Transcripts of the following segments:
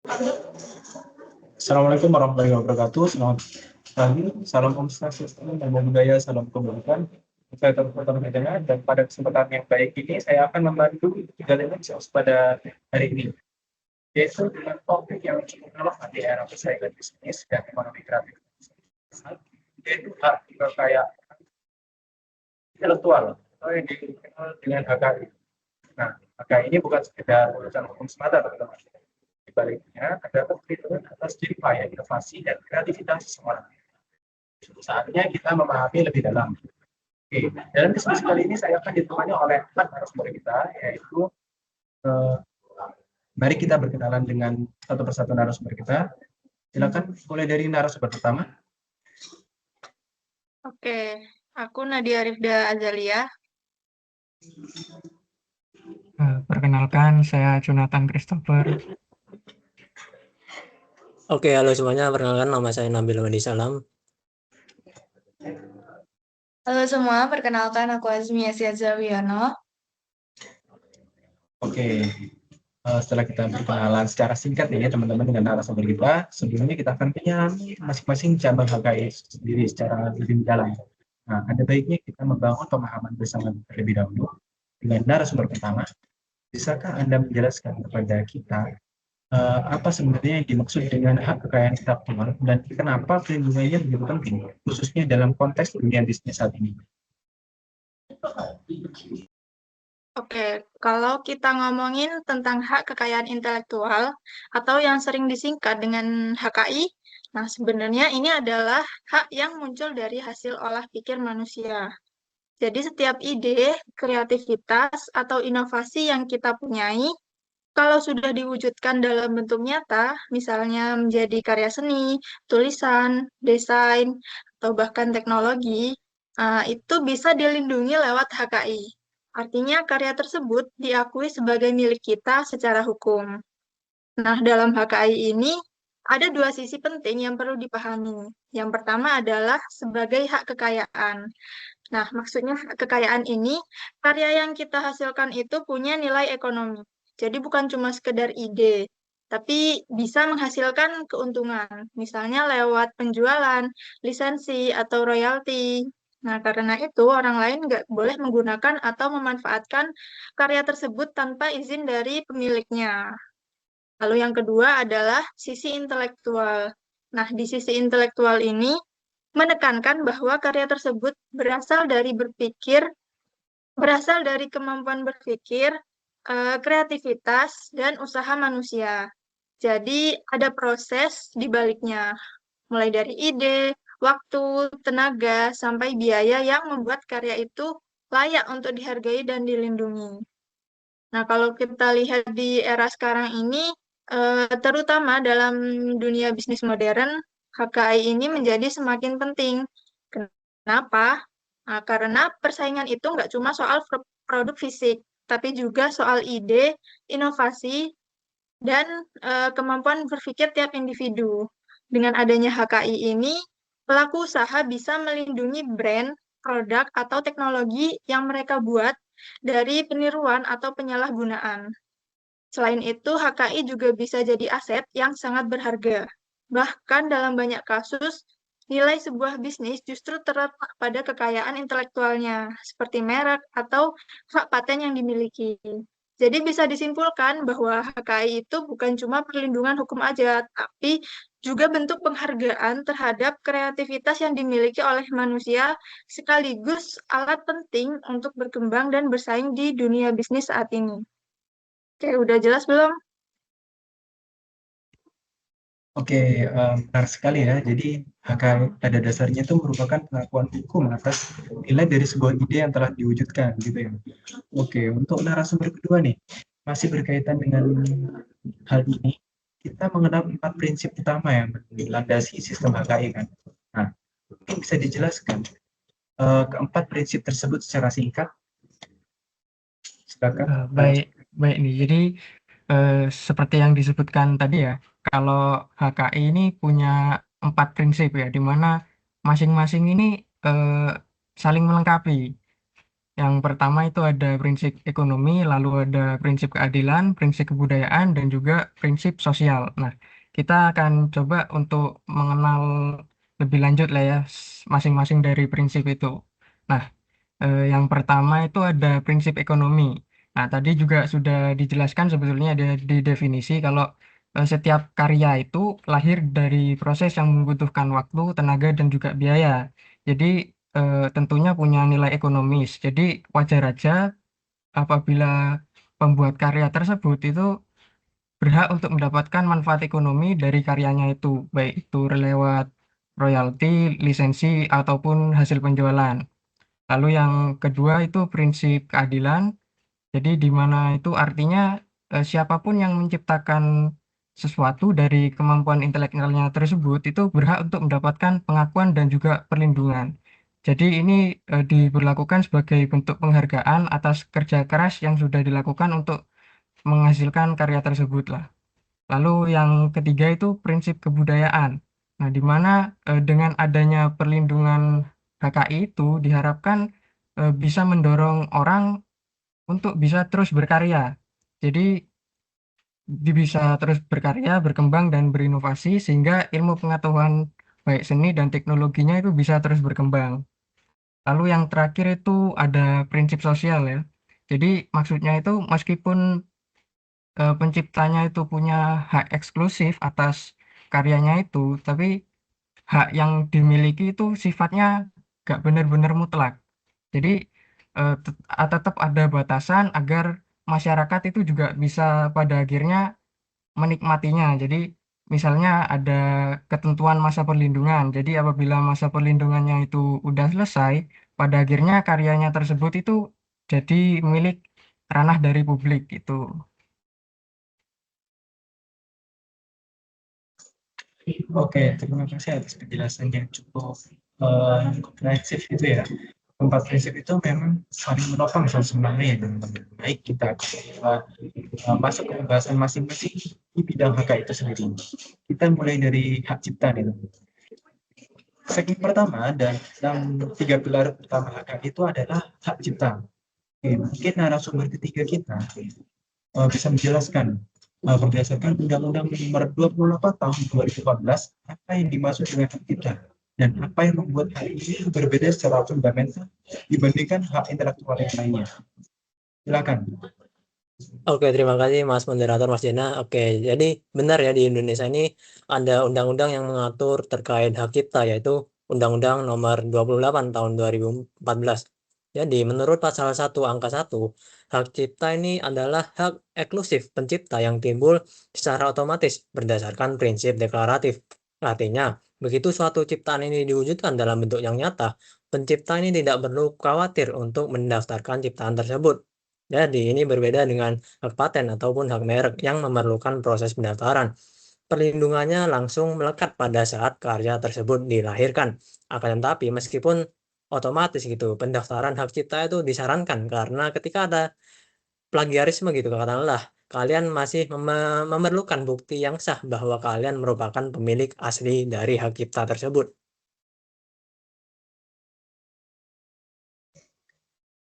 Assalamualaikum warahmatullahi wabarakatuh. Selamat pagi, salam Om Swastiastu, namo buddhaya, salam kebajikan. Saya terdengar dan pada kesempatan yang baik ini saya akan membantu tiga lectures pada hari ini, yaitu dengan topik yang cukup relevan di era persaingan bisnis dan ekonomi kreatif, yaitu hak kekayaan intelektual atau yang dikenal dengan HKI. Nah, HKI ini bukan sekedar urusan hukum semata, teman-teman. Di baliknya ada perlindungan atas jeripaya inovasi dan kreativitas seseorang. Saatnya kita memahami lebih dalam. Oke, dalam diskusi kali ini saya akan ditemani oleh empat narasumber kita, yaitu eh, mari kita berkenalan dengan satu persatu narasumber kita. Silakan mulai dari narasumber pertama. Oke, aku Nadia Rifda Azalia. Perkenalkan, saya Jonathan Christopher. Oke, halo semuanya. Perkenalkan, nama saya Nabil Wadi Salam. Halo semua, perkenalkan aku Azmi Asiaza Wiono. Oke, setelah kita berkenalan secara singkat ya teman-teman dengan narasumber kita, sebelumnya kita akan menyelami masing-masing cabang HKI sendiri secara lebih mendalam. Nah, ada baiknya kita membangun pemahaman bersama terlebih dahulu. Dengan narasumber pertama, bisakah Anda menjelaskan kepada kita apa sebenarnya yang dimaksud dengan hak kekayaan intelektual dan kenapa perlindungannya begitu penting, khususnya dalam konteks dunia bisnis saat ini? Oke, kalau kita ngomongin tentang hak kekayaan intelektual atau yang sering disingkat dengan HKI, nah sebenarnya ini adalah hak yang muncul dari hasil olah pikir manusia. Jadi setiap ide, kreativitas, atau inovasi yang kita punyai, kalau sudah diwujudkan dalam bentuk nyata, misalnya menjadi karya seni, tulisan, desain, atau bahkan teknologi, itu bisa dilindungi lewat HKI. Artinya karya tersebut diakui sebagai milik kita secara hukum. Nah, dalam HKI ini ada dua sisi penting yang perlu dipahami. Yang pertama adalah sebagai hak kekayaan. Nah, maksudnya hak kekayaan ini, karya yang kita hasilkan itu punya nilai ekonomi. Jadi bukan cuma sekedar ide, tapi bisa menghasilkan keuntungan, misalnya lewat penjualan, lisensi, atau royalti. Nah, karena itu orang lain nggak boleh menggunakan atau memanfaatkan karya tersebut tanpa izin dari pemiliknya. Lalu yang kedua adalah sisi intelektual. Nah, di sisi intelektual ini menekankan bahwa karya tersebut berasal dari kemampuan berpikir, kreativitas, dan usaha manusia. Jadi ada proses di baliknya, mulai dari ide, waktu, tenaga, sampai biaya yang membuat karya itu layak untuk dihargai dan dilindungi. Nah, kalau kita lihat di era sekarang ini, terutama dalam dunia bisnis modern, HKI ini menjadi semakin penting. Kenapa? Nah, karena persaingan itu nggak cuma soal produk fisik, tapi juga soal ide, inovasi, dan kemampuan berpikir tiap individu. Dengan adanya HKI ini, pelaku usaha bisa melindungi brand, produk, atau teknologi yang mereka buat dari peniruan atau penyalahgunaan. Selain itu, HKI juga bisa jadi aset yang sangat berharga. Bahkan dalam banyak kasus, nilai sebuah bisnis justru terletak pada kekayaan intelektualnya, seperti merek atau hak paten yang dimiliki. Jadi bisa disimpulkan bahwa HKI itu bukan cuma perlindungan hukum aja, tapi juga bentuk penghargaan terhadap kreativitas yang dimiliki oleh manusia, sekaligus alat penting untuk berkembang dan bersaing di dunia bisnis saat ini. Oke, udah jelas belum? Oke, benar sekali ya. Jadi HKI pada dasarnya itu merupakan pengakuan hukum atas nilai dari sebuah ide yang telah diwujudkan, gitu ya. Oke, untuk narasumber kedua nih, masih berkaitan dengan hal ini, kita mengenal 4 prinsip utama yang melandasi sistem HKI kan. Nah, mungkin bisa dijelaskan keempat prinsip tersebut secara singkat. Silakan. Baik nih. Jadi seperti yang disebutkan tadi ya, kalau HKI ini punya 4 prinsip ya, di mana masing-masing ini saling melengkapi. Yang pertama itu ada prinsip ekonomi, lalu ada prinsip keadilan, prinsip kebudayaan, dan juga prinsip sosial. Nah, kita akan coba untuk mengenal lebih lanjut lah ya masing-masing dari prinsip itu. Nah, yang pertama itu ada prinsip ekonomi. Nah, tadi juga sudah dijelaskan sebetulnya di definisi kalau setiap karya itu lahir dari proses yang membutuhkan waktu, tenaga, dan juga biaya. Jadi, tentunya punya nilai ekonomis. Jadi, wajar aja apabila pembuat karya tersebut itu berhak untuk mendapatkan manfaat ekonomi dari karyanya itu, baik itu lewat royalti, lisensi, ataupun hasil penjualan. Lalu yang kedua itu prinsip keadilan. Jadi di mana itu artinya siapapun yang menciptakan sesuatu dari kemampuan intelektualnya tersebut itu berhak untuk mendapatkan pengakuan dan juga perlindungan. Jadi ini diberlakukan sebagai bentuk penghargaan atas kerja keras yang sudah dilakukan untuk menghasilkan karya tersebut lah. Lalu yang ketiga itu prinsip kebudayaan. Nah, di mana dengan adanya perlindungan HKI itu diharapkan bisa mendorong orang untuk bisa terus berkarya. Jadi bisa terus berkarya, berkembang dan berinovasi sehingga ilmu pengetahuan baik seni dan teknologinya itu bisa terus berkembang. Lalu yang terakhir itu ada prinsip sosial ya. Jadi maksudnya itu meskipun penciptanya itu punya hak eksklusif atas karyanya itu, tapi hak yang dimiliki itu sifatnya nggak benar-benar mutlak. Jadi tetap ada batasan agar masyarakat itu juga bisa pada akhirnya menikmatinya. Jadi misalnya ada ketentuan masa perlindungan. Jadi apabila masa perlindungannya itu udah selesai, pada akhirnya karyanya tersebut itu jadi milik ranah dari publik itu. Oke, terima kasih atas penjelasan yang cukup komprehensif itu ya. Empat prinsip itu memang saling menopang sebenarnya ya teman-teman. Baik kita masuk ke pembahasan masing-masing di bidang hak itu sendiri. Kita mulai dari hak cipta nih teman-teman. Segmen pertama dan tiga pilar utama hak itu adalah hak cipta. Oke, mungkin narasumber ketiga kita bisa menjelaskan berdasarkan Undang-Undang Nomor 28 Tahun 2014 apa yang dimaksud dengan hak cipta dan apa yang membuat hal ini berbeda secara fundamental dibandingkan hak intelektual yang lainnya. Silakan. Oke, terima kasih Mas Moderator, Mas Dena. Oke, jadi benar ya di Indonesia ini ada undang-undang yang mengatur terkait hak cipta, yaitu Undang-Undang Nomor 28 Tahun 2014. Jadi menurut pasal 1 angka 1, hak cipta ini adalah hak eksklusif pencipta yang timbul secara otomatis berdasarkan prinsip deklaratif. Artinya, begitu suatu ciptaan ini diwujudkan dalam bentuk yang nyata, pencipta ini tidak perlu khawatir untuk mendaftarkan ciptaan tersebut. Jadi ini berbeda dengan hak paten ataupun hak merek yang memerlukan proses pendaftaran. Perlindungannya langsung melekat pada saat karya tersebut dilahirkan. Akan tetapi meskipun otomatis gitu, pendaftaran hak cipta itu disarankan karena ketika ada plagiarisme gitu katakanlah, kalian masih memerlukan bukti yang sah bahwa kalian merupakan pemilik asli dari hak cipta tersebut.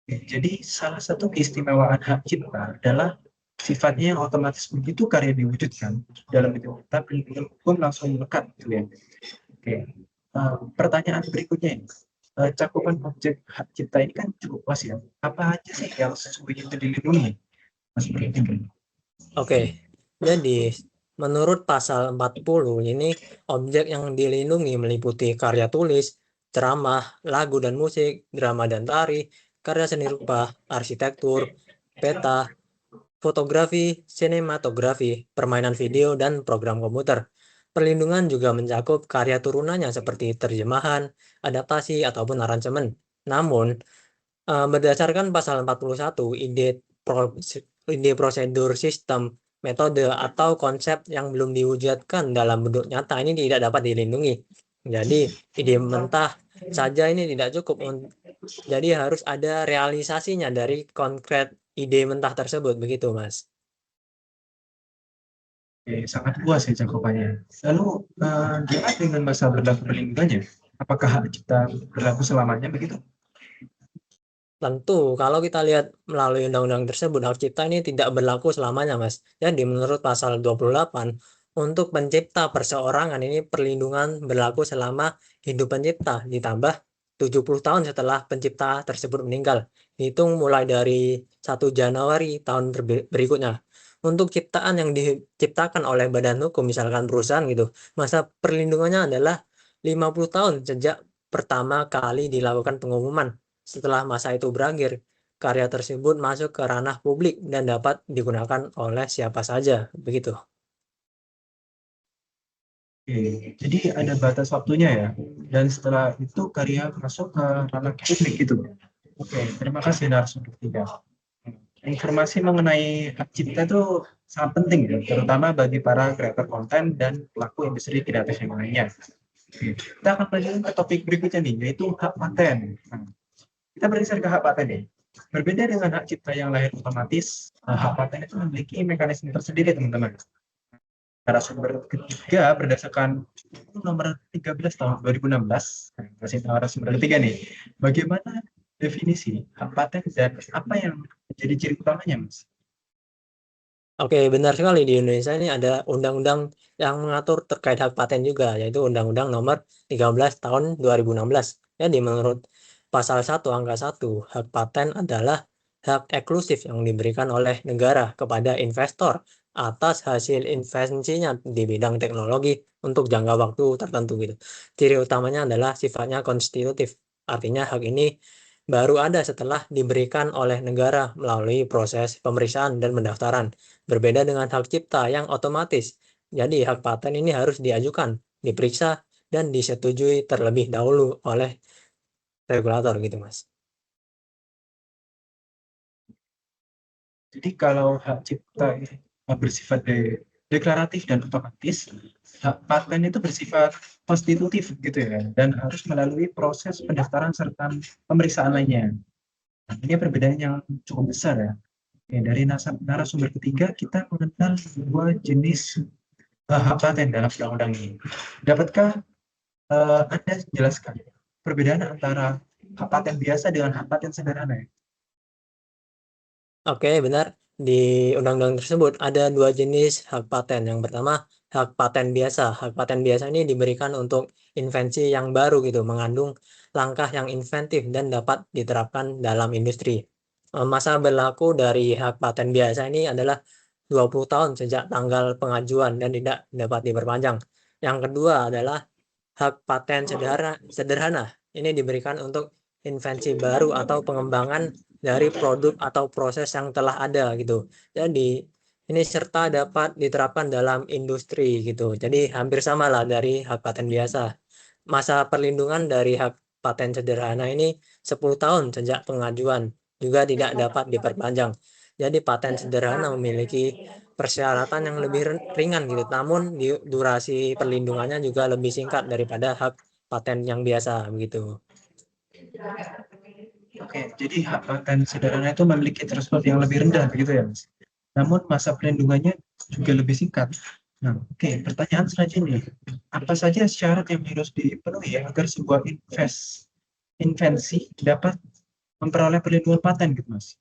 Jadi salah satu keistimewaan hak cipta adalah sifatnya yang otomatis begitu karya diwujudkan dalam bentuk nyata, perlindungan hukum langsung melekat gitu ya. Oke. Pertanyaan berikutnya ini. Cakupan objek hak cipta ini kan cukup luas ya. Apa aja sih yang sesungguhnya itu dilindungi? Mas Budi. Oke, jadi menurut pasal 40 ini objek yang dilindungi meliputi karya tulis, ceramah, lagu dan musik, drama dan tari, karya seni rupa, arsitektur, peta, fotografi, sinematografi, permainan video, dan program komputer. Perlindungan juga mencakup karya turunannya seperti terjemahan, adaptasi, ataupun aransemen. Namun, berdasarkan pasal 41, ide prosedur sistem, metode, atau konsep yang belum diwujudkan dalam bentuk nyata ini tidak dapat dilindungi. Jadi, ide mentah saja ini tidak cukup. Jadi harus ada realisasinya dari konkret ide mentah tersebut, begitu Mas. Oke, sangat luas ya cakupannya. Lalu gimana dengan masa berlaku perlindungannya? Apakah hak cipta berlaku selamanya begitu? Tentu, kalau kita lihat melalui undang-undang tersebut, hak cipta ini tidak berlaku selamanya, Mas. Jadi menurut pasal 28, untuk pencipta perseorangan ini perlindungan berlaku selama hidup pencipta, ditambah 70 tahun setelah pencipta tersebut meninggal. Hitung mulai dari 1 Januari tahun berikutnya. Untuk ciptaan yang diciptakan oleh badan hukum, misalkan perusahaan gitu, masa perlindungannya adalah 50 tahun sejak pertama kali dilakukan pengumuman. Setelah masa itu berakhir, karya tersebut masuk ke ranah publik dan dapat digunakan oleh siapa saja, begitu. Oke, jadi ada batas waktunya ya, dan setelah itu karya masuk ke ranah publik gitu. Oke, terima kasih narasumber ketiga. Informasi mengenai hak cipta itu sangat penting ya, terutama bagi para kreator konten dan pelaku industri kreatif yang lainnya. Oke, kita akan lanjutkan ke topik berikutnya nih, yaitu hak paten. Nah, kita bergeser ke hak paten nih. Berbeda dengan hak cipta yang lahir otomatis, hak paten itu memiliki mekanisme tersendiri, teman-teman. Narasumber ketiga berdasarkan nomor 13 tahun 2016, masih narasumber ketiga nih. Bagaimana definisi hak paten dan apa yang menjadi ciri utamanya, Mas? Oke, benar sekali, di Indonesia ini ada undang-undang yang mengatur terkait hak paten juga, yaitu Undang-Undang Nomor 13 Tahun 2016. Jadi menurut pasal 1 angka 1, hak paten adalah hak eksklusif yang diberikan oleh negara kepada investor atas hasil invensinya di bidang teknologi untuk jangka waktu tertentu gitu. Ciri utamanya adalah sifatnya konstitutif. Artinya hak ini baru ada setelah diberikan oleh negara melalui proses pemeriksaan dan pendaftaran. Berbeda dengan hak cipta yang otomatis. Jadi hak paten ini harus diajukan, diperiksa, dan disetujui terlebih dahulu oleh regulator gitu, Mas. Jadi kalau hak cipta bersifat deklaratif dan otomatis, hak paten itu bersifat konstitutif gitu ya, dan harus melalui proses pendaftaran serta pemeriksaan lainnya. Nah, ini perbedaan yang cukup besar ya. Oke, dari narasumber ketiga kita mengenal dua jenis hak paten dalam undang-undang ini. Dapatkah Anda jelaskan perbedaan antara hak paten biasa dengan hak paten sederhana ya? Oke, benar. Di undang-undang tersebut ada 2 jenis hak paten. Yang pertama, hak paten biasa. Hak paten biasa ini diberikan untuk invensi yang baru gitu, mengandung langkah yang inventif dan dapat diterapkan dalam industri. Masa berlaku dari hak paten biasa ini adalah 20 tahun sejak tanggal pengajuan dan tidak dapat diperpanjang. Yang kedua adalah hak paten sederhana. Ini diberikan untuk invensi baru atau pengembangan dari produk atau proses yang telah ada gitu. Jadi ini serta dapat diterapkan dalam industri gitu. Jadi hampir sama lah dari hak paten biasa. Masa perlindungan dari hak paten sederhana ini 10 tahun sejak pengajuan, juga tidak dapat diperpanjang. Jadi paten sederhana memiliki persyaratan yang lebih ringan gitu, namun durasi perlindungannya juga lebih singkat daripada hak paten yang biasa begitu. Oke, jadi hak paten sederhana itu memiliki threshold yang lebih rendah begitu ya, Mas? Namun masa perlindungannya juga lebih singkat. Nah, oke, pertanyaan selanjutnya, apa saja syarat yang harus dipenuhi agar sebuah invensi dapat memperoleh perlindungan paten gitu, Mas?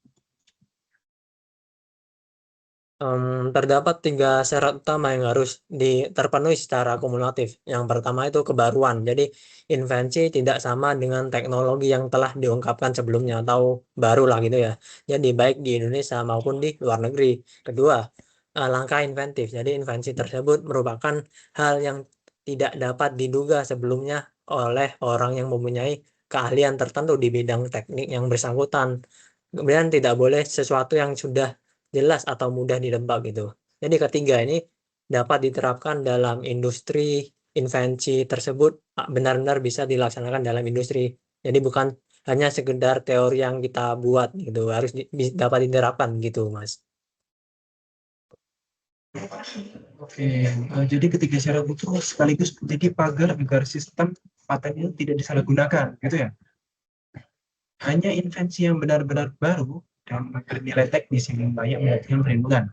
Terdapat 3 syarat utama yang harus terpenuhi secara kumulatif. Yang pertama itu kebaruan. Jadi invensi tidak sama dengan teknologi yang telah diungkapkan sebelumnya atau baru lah gitu ya. Jadi baik di Indonesia maupun di luar negeri. Kedua, langkah inventif. Jadi invensi tersebut merupakan hal yang tidak dapat diduga sebelumnya oleh orang yang mempunyai keahlian tertentu di bidang teknik yang bersangkutan. Kemudian tidak boleh sesuatu yang sudah jelas atau mudah ditebak gitu. Jadi ketiga ini dapat diterapkan dalam industri, invensi tersebut benar-benar bisa dilaksanakan dalam industri. Jadi bukan hanya sekedar teori yang kita buat gitu, harus dapat diterapkan gitu, Mas. Oke, jadi ketiga syarat itu sekaligus menjadi pagar agar sistem paten itu tidak disalahgunakan, gitu ya? Hanya invensi yang benar-benar baru dan bernilai teknis yang banyak mendapatkan perlindungan.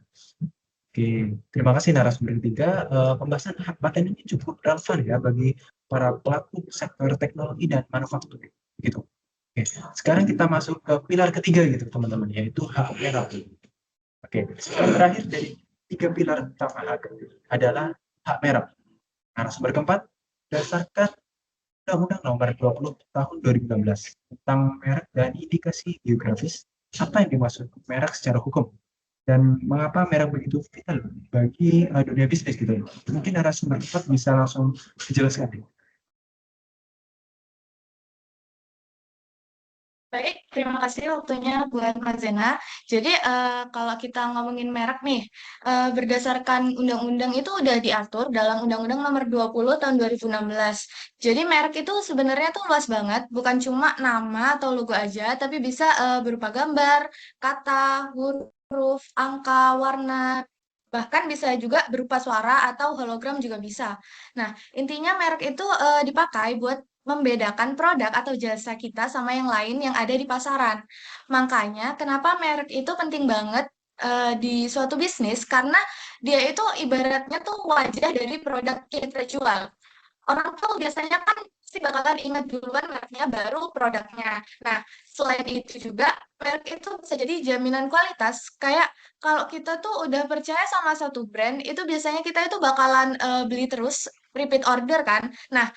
Oke, terima kasih narasumber ketiga. Pembahasan hak paten ini cukup relevan ya bagi para pelaku sektor teknologi dan manufaktur. Gitu. Oke, sekarang kita masuk ke pilar ketiga gitu teman-teman, yaitu hak merek. Oke, yang terakhir dari 3 pilar utama hak adalah hak merek. Narasumber keempat, berdasarkan Undang-Undang Nomor 20 Tahun 2016 tentang merek dan indikasi geografis, apa yang dimaksud merek secara hukum? Dan mengapa merek begitu vital bagi dunia bisnis gitu? Mungkin narasumber keempat bisa langsung dijelaskan. Baik, terima kasih waktunya buat Mas Zena. Jadi kalau kita ngomongin merek nih, berdasarkan undang-undang itu udah diatur dalam Undang-Undang Nomor 20 Tahun 2016. Jadi merek itu sebenarnya tuh luas banget, bukan cuma nama atau logo aja, tapi bisa berupa gambar, kata, huruf, angka, warna, bahkan bisa juga berupa suara atau hologram juga bisa. Nah, intinya merek itu dipakai buat membedakan produk atau jasa kita sama yang lain yang ada di pasaran. Makanya, kenapa merek itu penting banget di suatu bisnis, karena dia itu ibaratnya tuh wajah dari produk yang kita jual. Orang tuh biasanya kan pasti bakalan ingat duluan mereknya baru produknya. Nah, selain itu juga merek itu bisa jadi jaminan kualitas. Kayak kalau kita tuh udah percaya sama satu brand, itu biasanya kita itu bakalan beli terus repeat order kan. Nah,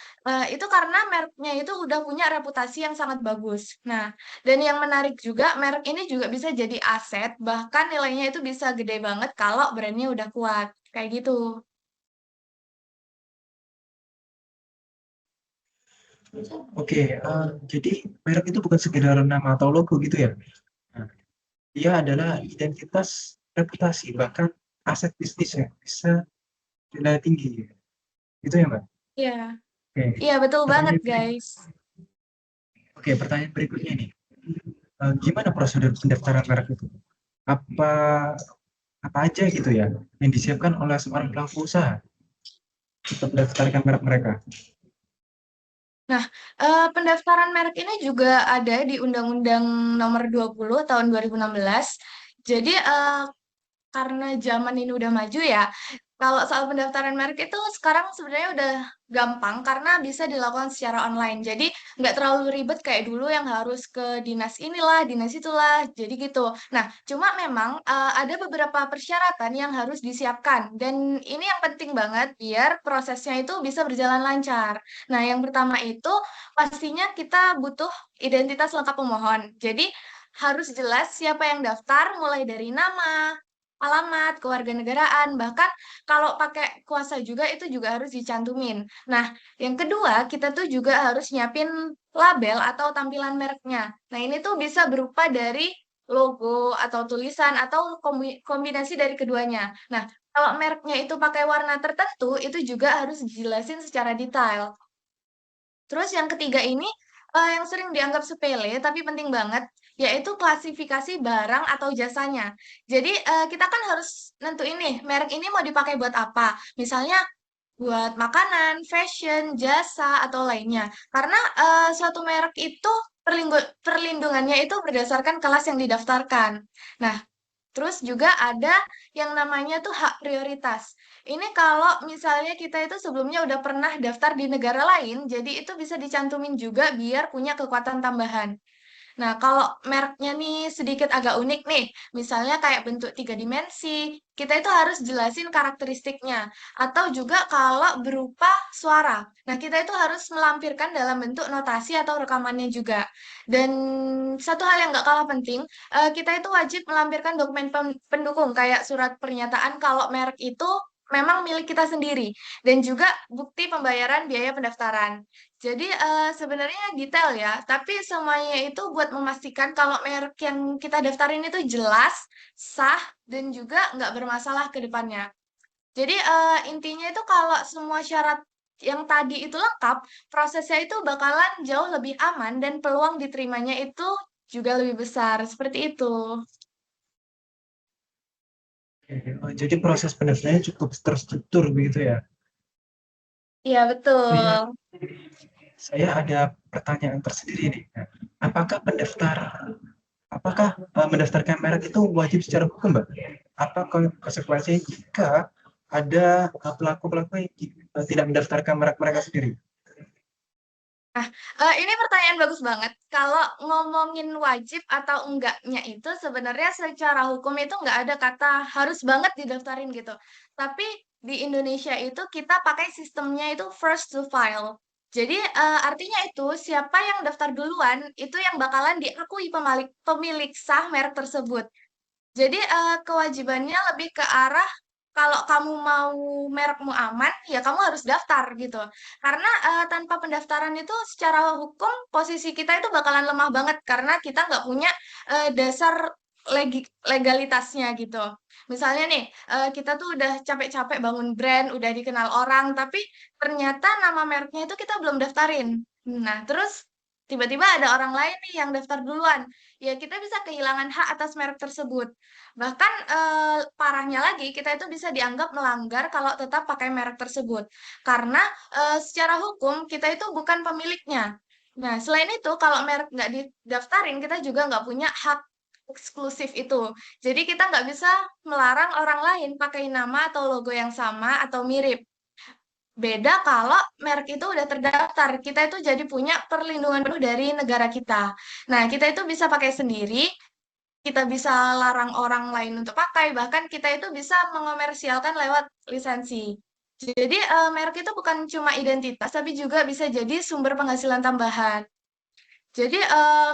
itu karena mereknya itu udah punya reputasi yang sangat bagus. Nah, dan yang menarik juga merek ini juga bisa jadi aset, bahkan nilainya itu bisa gede banget kalau brandnya udah kuat. Kayak gitu. Oke, jadi merek itu bukan sekedar nama atau logo gitu ya. Nah, dia adalah identitas, reputasi, bahkan aset bisnis yang bisa nilai tinggi. Gitu ya, Mbak? Iya, Oke, iya betul banget pertanyaan guys. pertanyaan berikutnya nih. Gimana prosedur pendaftaran merek itu? Apa apa aja gitu ya yang disiapkan oleh seorang pelaku usaha untuk mendaftarkan merek mereka? Nah, pendaftaran merek ini juga ada di Undang-Undang Nomor 20 Tahun 2016. Jadi, karena zaman ini udah maju ya, kalau soal pendaftaran merek itu sekarang sebenarnya udah gampang karena bisa dilakukan secara online. Jadi nggak terlalu ribet kayak dulu yang harus ke dinas inilah, dinas itulah, jadi gitu. Nah, cuma memang ada beberapa persyaratan yang harus disiapkan dan ini yang penting banget biar prosesnya itu bisa berjalan lancar. Nah, yang pertama itu pastinya kita butuh identitas lengkap pemohon. Jadi harus jelas siapa yang daftar mulai dari nama, alamat, kewarganegaraan, bahkan kalau pakai kuasa juga itu juga harus dicantumin. Nah, yang kedua, kita tuh juga harus nyiapin label atau tampilan mereknya. Nah, ini tuh bisa berupa dari logo atau tulisan atau kombinasi dari keduanya. Nah, kalau mereknya itu pakai warna tertentu, itu juga harus dijelasin secara detail. Terus yang ketiga ini yang sering dianggap sepele tapi penting banget, yaitu klasifikasi barang atau jasanya. Jadi kita kan harus nentuin nih merek ini mau dipakai buat apa. Misalnya buat makanan, fashion, jasa atau lainnya. Karena suatu merek itu perlindungannya itu berdasarkan kelas yang didaftarkan. Nah, terus juga ada yang namanya tuh hak prioritas. Ini kalau misalnya kita itu sebelumnya udah pernah daftar di negara lain, jadi itu bisa dicantumin juga biar punya kekuatan tambahan. Nah, kalau mereknya nih sedikit agak unik nih, misalnya kayak bentuk 3 dimensi, kita itu harus jelasin karakteristiknya. Atau juga kalau berupa suara. Nah, kita itu harus melampirkan dalam bentuk notasi atau rekamannya juga. Dan satu hal yang nggak kalah penting, kita itu wajib melampirkan dokumen pendukung, kayak surat pernyataan kalau merek itu memang milik kita sendiri. Dan juga bukti pembayaran biaya pendaftaran. Jadi sebenarnya detail ya, tapi semuanya itu buat memastikan kalau merek yang kita daftarin itu jelas, sah, dan juga nggak bermasalah ke depannya. Jadi intinya itu kalau semua syarat yang tadi itu lengkap, prosesnya itu bakalan jauh lebih aman dan peluang diterimanya itu juga lebih besar. Seperti itu. Jadi proses pendaftarannya cukup terstruktur begitu ya. Iya, betul. Saya ada pertanyaan tersendiri nih. Apakah apakah mendaftarkan merek itu wajib secara hukum, Mbak? Apa konsekuensinya jika ada pelaku-pelaku yang tidak mendaftarkan merek mereka sendiri? Ini pertanyaan bagus banget. Kalau ngomongin wajib atau enggaknya itu sebenarnya secara hukum itu nggak ada kata harus banget didaftarin gitu. Tapi di Indonesia itu kita pakai sistemnya itu first to file. Jadi artinya itu siapa yang daftar duluan itu yang bakalan diakui pemilik sah merek tersebut. Jadi kewajibannya lebih ke arah kalau kamu mau merekmu aman, ya kamu harus daftar gitu. Karena tanpa pendaftaran itu secara hukum posisi kita itu bakalan lemah banget karena kita nggak punya dasar legalitasnya gitu. Misalnya nih, kita tuh udah capek-capek bangun brand, udah dikenal orang, tapi ternyata nama mereknya itu kita belum daftarin. Nah, terus tiba-tiba ada orang lain nih yang daftar duluan. Ya, kita bisa kehilangan hak atas merek tersebut. Bahkan parahnya lagi, kita itu bisa dianggap melanggar kalau tetap pakai merek tersebut. Karena secara hukum kita itu bukan pemiliknya. Nah, selain itu, kalau merek nggak didaftarin, kita juga nggak punya hak eksklusif itu. Jadi kita nggak bisa melarang orang lain pakai nama atau logo yang sama atau mirip. Beda kalau merek itu udah terdaftar, kita itu jadi punya perlindungan penuh dari negara kita. Nah, kita itu bisa pakai sendiri, kita bisa larang orang lain untuk pakai, bahkan kita itu bisa mengomersialkan lewat lisensi. Jadi merek itu bukan cuma identitas, tapi juga bisa jadi sumber penghasilan tambahan. Jadi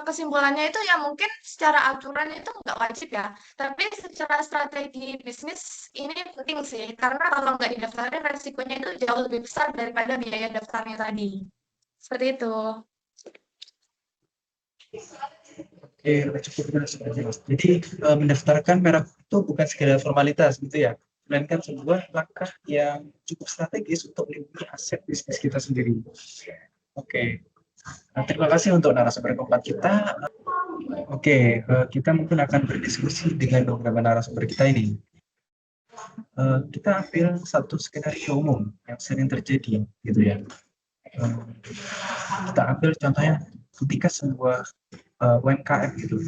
kesimpulannya itu ya mungkin secara aturan itu nggak wajib ya, tapi secara strategi bisnis ini penting sih, karena kalau nggak didaftarin resikonya itu jauh lebih besar daripada biaya daftarnya tadi. Seperti itu. Oke, udah cukup jelas sebenarnya, Mas. Jadi mendaftarkan merek itu bukan sekedar formalitas gitu ya, melainkan sebuah langkah yang cukup strategis untuk melindungi aset bisnis kita sendiri. Oke, nah, terima kasih untuk narasumber keempat kita. Oke, kita mungkin akan berdiskusi dengan beberapa narasumber kita ini. Kita ambil satu skenario umum yang sering terjadi, gitu ya. Kita ambil contohnya ketika sebuah UMKM gitu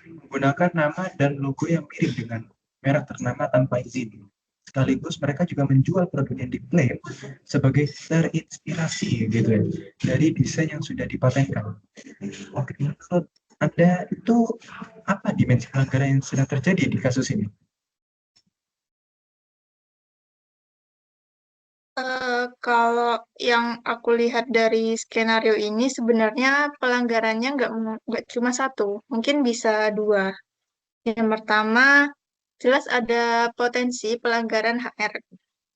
menggunakan nama dan logo yang mirip dengan merek ternama tanpa izin. Sekaligus mereka juga menjual produk yang diklaim sebagai terinspirasi gitu ya dari desain yang sudah dipatenkan. Oke, menurut Anda itu apa dimensi pelanggaran yang sedang terjadi di kasus ini? Kalau yang aku lihat dari skenario ini sebenarnya pelanggarannya nggak cuma satu, mungkin bisa dua. Yang pertama, jelas ada potensi pelanggaran hak merek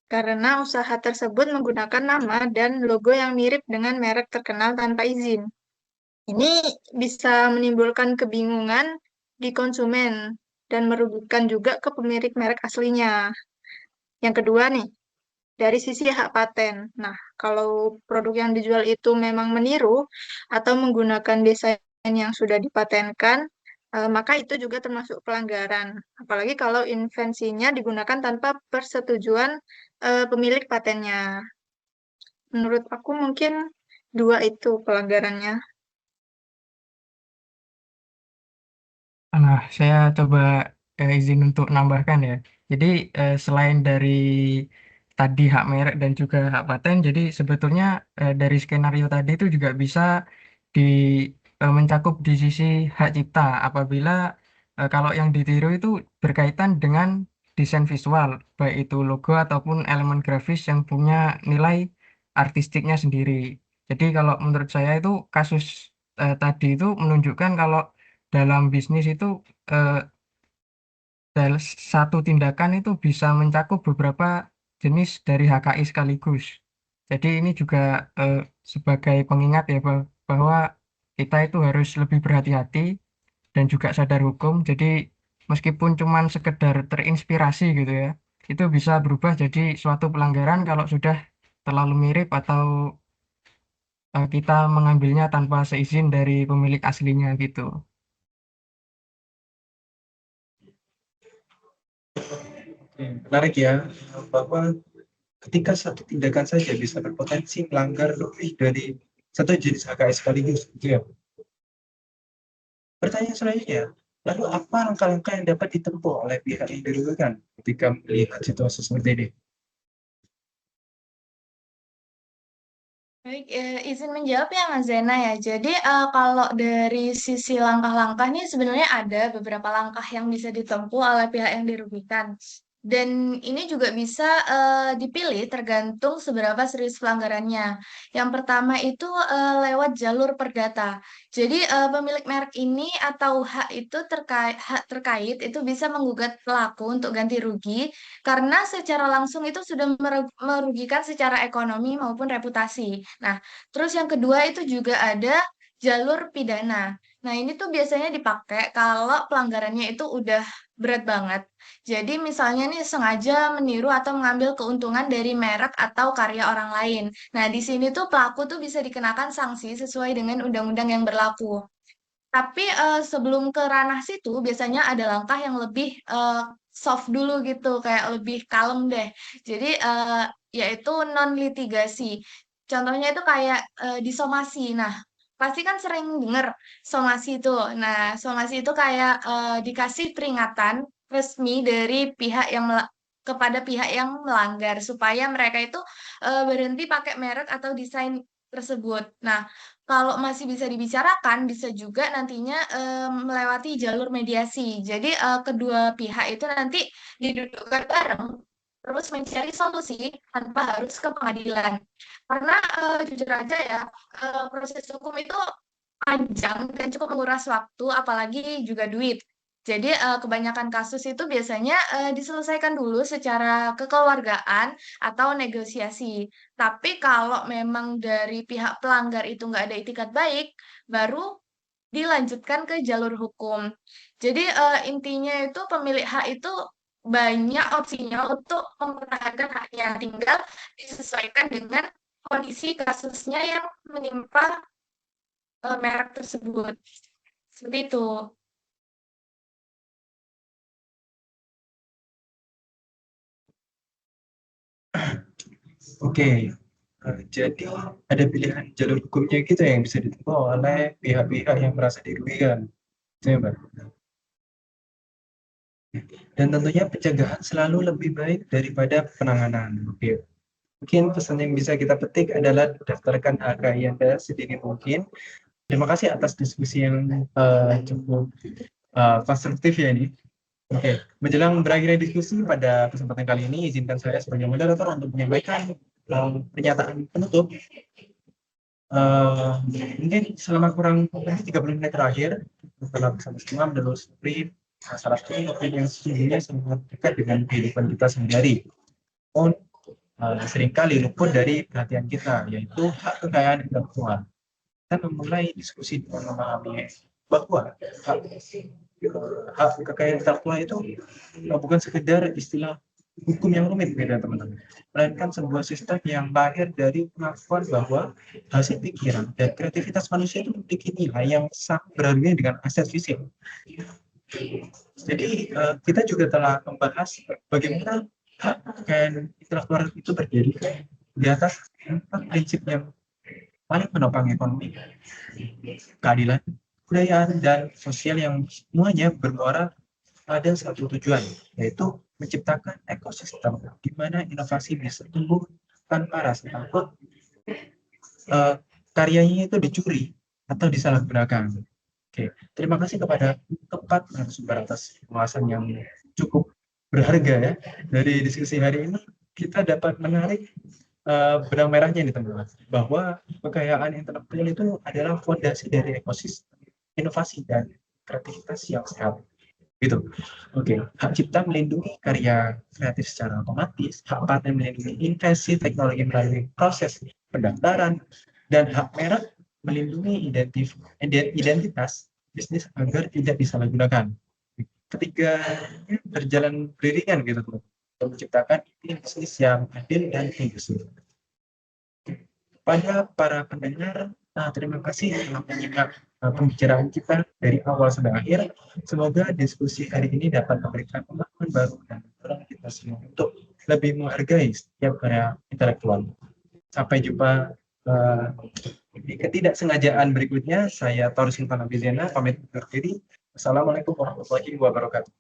karena usaha tersebut menggunakan nama dan logo yang mirip dengan merek terkenal tanpa izin. Ini bisa menimbulkan kebingungan di konsumen dan merugikan juga ke pemilik merek aslinya. Yang kedua nih, dari sisi hak paten. Nah, kalau produk yang dijual itu memang meniru atau menggunakan desain yang sudah dipatenkan, maka itu juga termasuk pelanggaran. Apalagi kalau invensinya digunakan tanpa persetujuan pemilik patennya. Menurut aku mungkin dua itu pelanggarannya. Nah, saya coba izin untuk nambahkan ya. Jadi selain dari tadi hak merek dan juga hak paten, jadi sebetulnya dari skenario tadi itu juga bisa di mencakup di sisi hak cipta apabila kalau yang ditiru itu berkaitan dengan desain visual, baik itu logo ataupun elemen grafis yang punya nilai artistiknya sendiri. Jadi kalau menurut saya itu kasus tadi itu menunjukkan kalau dalam bisnis itu eh, satu tindakan itu bisa mencakup beberapa jenis dari HKI sekaligus. Jadi ini juga sebagai pengingat ya bahwa kita itu harus lebih berhati-hati dan juga sadar hukum. Jadi meskipun cuman sekedar terinspirasi gitu ya, itu bisa berubah jadi suatu pelanggaran kalau sudah terlalu mirip atau kita mengambilnya tanpa seizin dari pemilik aslinya gitu. Menarik ya, bahwa ketika satu tindakan saja bisa berpotensi melanggar lebih dari satu jenis HKS sekaligus, gitu ya. Pertanyaan selanjutnya, lalu apa langkah-langkah yang dapat ditempuh oleh pihak yang dirugikan ketika melihat situasi seperti ini? Baik, izin menjawab ya Mas Zena ya. Jadi kalau dari sisi langkah-langkah nih sebenarnya ada beberapa langkah yang bisa ditempuh oleh pihak yang dirugikan. Dan ini juga bisa dipilih tergantung seberapa serius pelanggarannya. Yang pertama itu lewat jalur perdata. Jadi pemilik merek ini atau hak terkait itu bisa menggugat pelaku untuk ganti rugi karena secara langsung itu sudah merugikan secara ekonomi maupun reputasi. Nah, terus yang kedua itu juga ada jalur pidana. Nah, ini tuh biasanya dipakai kalau pelanggarannya itu udah berat banget. Jadi misalnya nih sengaja meniru atau mengambil keuntungan dari merek atau karya orang lain. Nah, di sini tuh pelaku tuh bisa dikenakan sanksi sesuai dengan undang-undang yang berlaku. Tapi sebelum ke ranah situ, biasanya ada langkah yang lebih soft dulu gitu, kayak lebih kalem deh. Jadi yaitu non litigasi. Contohnya itu kayak disomasi. Nah, pasti kan sering dengar somasi itu. Nah, somasi itu kayak dikasih peringatan resmi dari pihak yang kepada pihak yang melanggar supaya mereka itu berhenti pakai merek atau desain tersebut. Nah, kalau masih bisa dibicarakan, bisa juga nantinya melewati jalur mediasi. Jadi kedua pihak itu nanti didudukkan bareng, terus mencari solusi tanpa harus ke pengadilan. Karena jujur aja ya, proses hukum itu panjang dan cukup menguras waktu, apalagi juga duit. Jadi kebanyakan kasus itu biasanya diselesaikan dulu secara kekeluargaan atau negosiasi. Tapi kalau memang dari pihak pelanggar itu nggak ada itikat baik, baru dilanjutkan ke jalur hukum. Jadi intinya itu pemilik hak itu banyak opsinya untuk mempertahankan haknya, tinggal disesuaikan dengan kondisi kasusnya yang menimpa merek tersebut. Seperti itu. Oke, jadi ada pilihan jalur hukumnya gitu yang bisa ditempuh oleh pihak-pihak yang merasa dirugikan. Gitu ya, Mbak? Dan tentunya pencegahan selalu lebih baik daripada penanganan. Oke. Mungkin pesan yang bisa kita petik adalah daftarkan HKI Anda sedini mungkin. Terima kasih atas diskusi yang cukup konstruktif ya ini. Oke, menjelang berakhirnya diskusi pada kesempatan kali ini, izinkan saya sebagai moderator untuk menyampaikan pernyataan penutup. Mungkin selama kurang lebih 30 menit terakhir, setelah bersama-sama menelusuri salah satu topik yang sesungguhnya sangat dekat dengan kehidupan kita sehari-hari. Namun seringkali luput dari perhatian kita, yaitu hak kekayaan intelektual. Kita memulai diskusi dengan memahami bahwa hak kekayaan intelektual itu bukan sekedar istilah hukum yang rumit, beda teman-teman, melainkan sebuah sistem yang lahir dari pengakuan bahwa hasil pikiran dan kreativitas manusia itu memiliki nilai yang sangat berharga dengan aset fisik. Jadi kita juga telah membahas bagaimana hak kekayaan intelektual itu berdiri di atas 4 prinsip yang paling menopang ekonomi, keadilan, budayaan, dan sosial yang semuanya bermuara pada satu tujuan, yaitu menciptakan ekosistem di mana inovasi bisa tumbuh tanpa rasa takut karyanya itu dicuri atau disalahgunakan. Oke, terima kasih kepada keempat narasumber atas ulasan yang cukup berharga ya. Dari diskusi hari ini kita dapat menarik benang merahnya nih teman-teman, bahwa kekayaan intelektual itu adalah fondasi dari ekosistem inovasi dan kreativitas yang sehat. Gitu. Oke, hak cipta melindungi karya kreatif secara otomatis, hak paten melindungi invensi teknologi melalui proses pendaftaran, dan hak merek melindungi identitas bisnis agar tidak disalahgunakan. Ketiga berjalan beriringan gitu untuk menciptakan bisnis yang adil dan inklusif. Pada para pendengar, terima kasih telah menyimak pembicaraan kita dari awal sampai akhir. Semoga diskusi hari ini dapat memberikan pengetahuan baru dan mendorong kita semua untuk lebih menghargai setiap karya intelektual. Sampai jumpa di ketidaksengajaan berikutnya. Saya Taurus Sultan Abizena, pamit undur diri. Assalamualaikum warahmatullahi wabarakatuh.